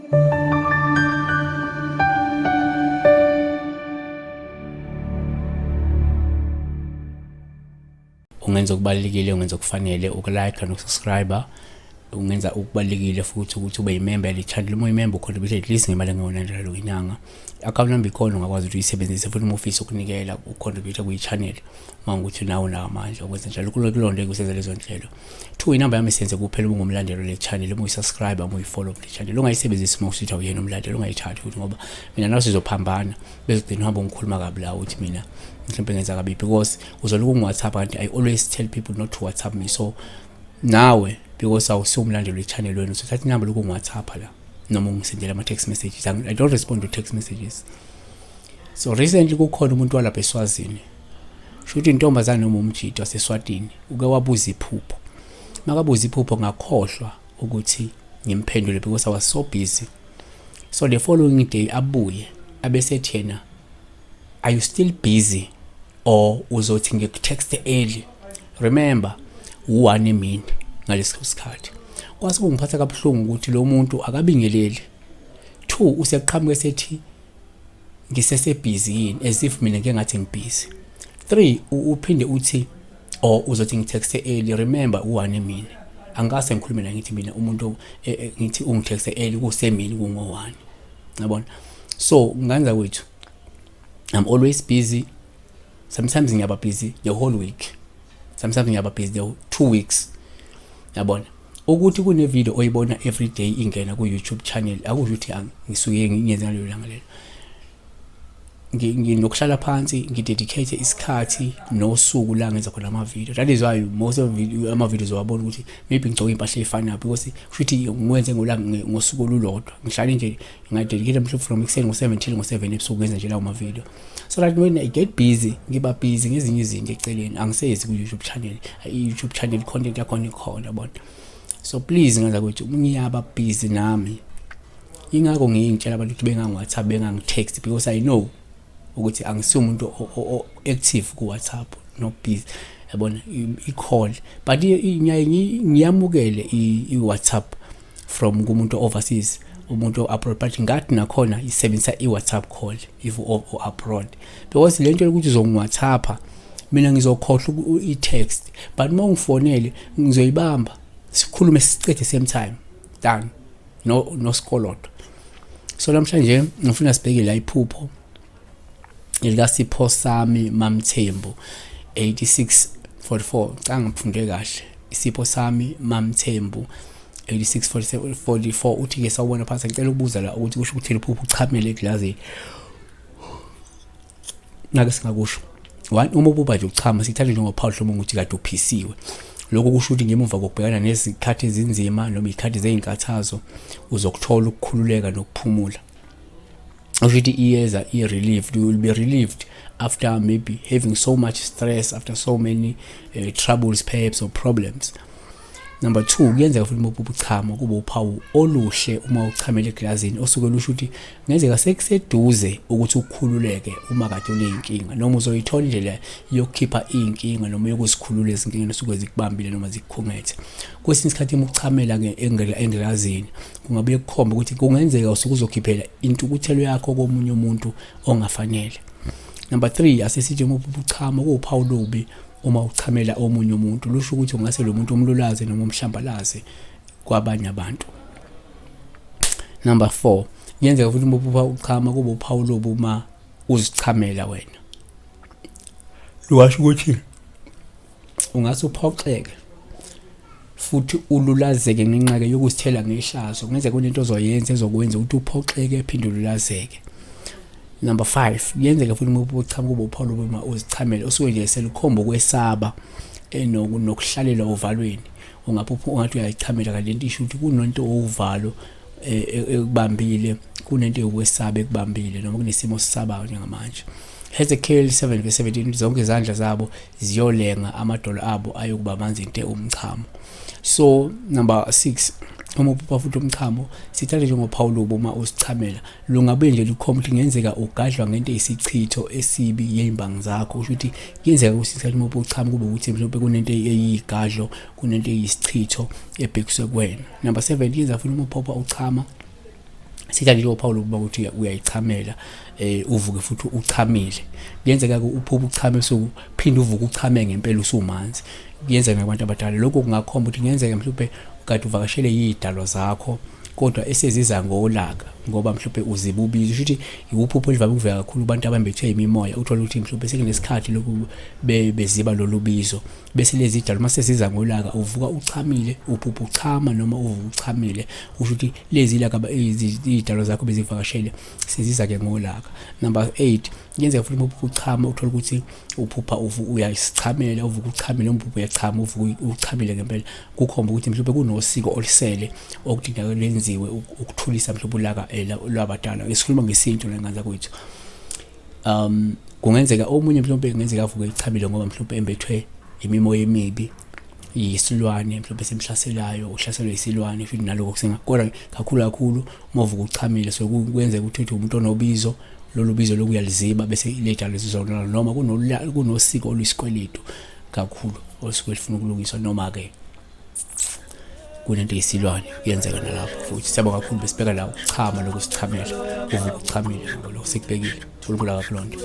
ungenza ukubalekile, ungenza ukufanele ukulike nokusubscribe, ungenza ukubalekile futhi ukuthi ube yimember yale channel. Uma uyimember ucontribute at least ngemali engu-100 ngenyanga. Account number ikhona, ungakwazi ukuthi uyisebenzise futhi uma ufisa ukunikela ucontribute kwi-channel mawukuthi nawo nawo amandla okwenza njalo. Kulonto kuseza lezo nhlelo. 2 inamba yami isenze kuphela uma ungumlandeli le channel, uma uyisubscribe uma uyifollow le channel. Ungayisebenzisi uma usithi awuyena umlandeli, ungayithathi ukuthi ngoba mina nawe sizophambana bezogcina uhamba ngikhuluma kabi la uthi mina mhlawumbe ngenza kabi, because uzoloku ku-WhatsApp kanti I always tell people not to WhatsApp me. So nawe because awusumlandeli we-channel wena usuthatha inamba lokhu ngi-WhatsApp la noma ungisendela ama-text messages. I don't respond to text messages. So recently kukhona umuntu walapha eSwazini, shuthi intombazane noma umjidi waseSwatini uke wabuza iphupho. Makabuza iphupho ngakhohlwa ukuthi ngimphendule because I was so busy. So the following day abuye abesethi yena, are you still busy or uzothi ngikutext early? Remember u1 emini ngaleso sikhathi. Kwase kungiphatha kabuhlungu ukuthi lo muntu akabingeleli. 2 useqhamuke sethi ngisese busy yini, as if mina ngeke ngathi ngibusy. 3 uphinde uthi uzothi ngitext early. Remember u1 emini. Angase ngikhulume la ngithi mina umuntu ngithi ungitext early kusemini kungo1. Yabona? So nganza kwethu, I'm always busy. Sometimes ngiyaba busy the whole week. Sometimes ngiyaba busy the 2 weeks. Yabona? Ukuthi kune video oyibona every day ingena ku YouTube channel akusho ukuthi ngisuke ngiyenza ngalo langa lelo. Nginokuhlala phansi ngidedicate isikhathi nosuku la ngenza khona ama video. That is why most of ama videos wabona ukuthi maybe ngigcoka impahla efanayo because futhi ngwenze ngosuku olulodwa. Ngihlala nje ngadedicate mhlawumbe from ekseni ngo7 till ngo7 ebusuku ngenza nje lawo ma video. So that when I get busy, ngiba busy ngezinye izinto eceleni. Angisezi ku YouTube channel. YouTube channel content yakhona ikhona yabona. So please ngaza ukuthi ngiyaba busy nami. Ingakho ngiyintshela abantu ukuthi bengangi-WhatsApp bengangi-text because I know ukuthi angisumuntu active ku WhatsApp, no busy yabona i-call. But ngiyamukele i-WhatsApp from kumuntu overseas, umuntu appropriate ngathi nakhona isebenzisa i-WhatsApp call if abroad, because lento ukuthi uzongi-WhatsApp mina ngizokhohlwa i-text, but uma ungifonele ngizoyibamba sikhulume sicede same time done, no skoloto. So namhlanje ngifuna sibheke la iphupho elika Sipho Sami Mamthembu 8644. Cha ngifunde kahle. Isipho Sami Mamthembu 8644 uthi ke sawubona phansi, ngicela ukubuza la ukuthi kusho ukuthi iphupho uchamele eglazini. Nake singakusho 1 uma ububa nje uchama sithanda njengoPaul Hlomo ukuthi kade uphisiwe. Lokho kusho ukuthi ngemuva kokubhekana nezikhathi ezinzima noma izikhathi zezinkathazo uzokuthola ukukhululeka nokuphumula. Usuthi iyeza relieved, you will be relieved after maybe having so much stress, after so many troubles perhaps or problems. Number 2, kuyenzeka futhi uma ubuchama kuba uphawu oluhle uma uchamela eglazini osuke lusho ukuthi ngenzeka sekuseduze ukuthi ukukhululeke uma kade uneyinkinga noma uzoyithola indlela yokukhipha inkinga noma yokuzikhulula izinkinga esuke zikubambile noma zikukhungethe. Kwesinye isikhathi uma uchamela ke eglazini kungabe kukhomba ukuthi kungenzeka usuke uzokhiphela intukuthelo yakho komunye umuntu ongafanele. Number 3, asesithi uma ubuchama kuwuphawu lobi uma uchamela omunye umuntu, lusho ukuthi ungase lo muntu umlulaze noma umhlambalaze kwabanye abantu. Number 4, kuyenzeka futhi uma uchama kuba uphawu lobo uma uzichamela wena. Lwasho ukuthi ungase uphoxeke futhi ululazeke ngenxa yokusithela ngehlazo. Kungenzeka kunento ozoyenza ezokwenza ukuthi uphoxeke ephinde ululazeke. Number 5, kuyenzeka futhi uma ubuchama kuba uphawu lobo uma uzichamela usuke nje selikhomba ukwesaba nokuhlalela uvalweni. Ungaphupha ungathi uyayichamela kanti lento isho ukuthi kunento ovalo ekubambile, kunento yokwesaba ekubambile noma kunesimo sisabayo njengamanje. Ezekiel 7:17 zonke izandla zabo ziyolenga amadolo abo ayokuba amanzi inte umchamo. So number 6, uma uphupha futhi umchamo sithanda njengoPaul uma usichamela lungabe nje likhomba ukuthi ngenzeka ugadlwa ngento eyisichitho esibi yezimbangi zakho. Usho ukuthi kuyenzeka ukuthi uma ubuchama kube ukuthi mhlawumbe kunento eyigadlo, kunento eyisichitho ebhekiswe kuwena. Number 7, kuyenzeka futhi uma uphupha uchama sithathe nje uphawu lokuba ukuthi uyayichamela uvuke futhi uchamile. Kuyenzeka uphupha uchame sokuphinde uvuke uchame ngempela usumanzi. Kuyenzeka ngabantu abadala. Lokho kungakhomba ukuthi kungenzeka mhlawumbe kade uvakashele yidalo zakho kodwa eseziza ngolaka ngoba mhlawumbe uzibubiza. Usho ukuthi uphupho livame ukuvela kakhulu kubantu abambethwe imimoya. Uthola ukuthi mhlawumbe sekunesikhathi loku beziba lolu bizo bese lezi idalo mase siza ngolaka uvuka uchamile, uphupha uchama noma uvuka uchamile. Usho ukuthi lezi laka idalo zakho bezivakashele seziza ke ngolaka. Number 8, kuyenzeka futhi uphupha uchama uthola ukuthi uphupha uyasichamela, uvuka uchamile, uphupha uyachama uvuka uchamile ngempela. Kukhomba ukuthi mhlawumbe kunosiko olisele okudingeka lenziwe ukuthulisa mhlawumbe ulaka lwabadala. Esikhuluma ngesintu la ngane kwethu. Kungenzeka omunye mhlawumbe kungenzeka avuke echamile ngoba mhlawumbe embethwe imimoya emibi, yisilwane mhlawumbe semhlaselayo, uhlaselwe isilwane futhi naloko kusengakodwa kakhulu uma uvuka uchamile. So kuyenzeka ukuthi umuntu onobizo, lolu bizo lokuyaliziba bese lejalo lizozona noma kunosiko oluyisikweletu kakhulu osuke lifuna ukulungiswa noma ke kunento yesilwane. Kuyenzeka nalapho futhi. Siyabonga kakhulu besibheka la ukuchama lokusichamela, uvuka uchamile lokho sekubekile. uNkulunkulu akakulonde.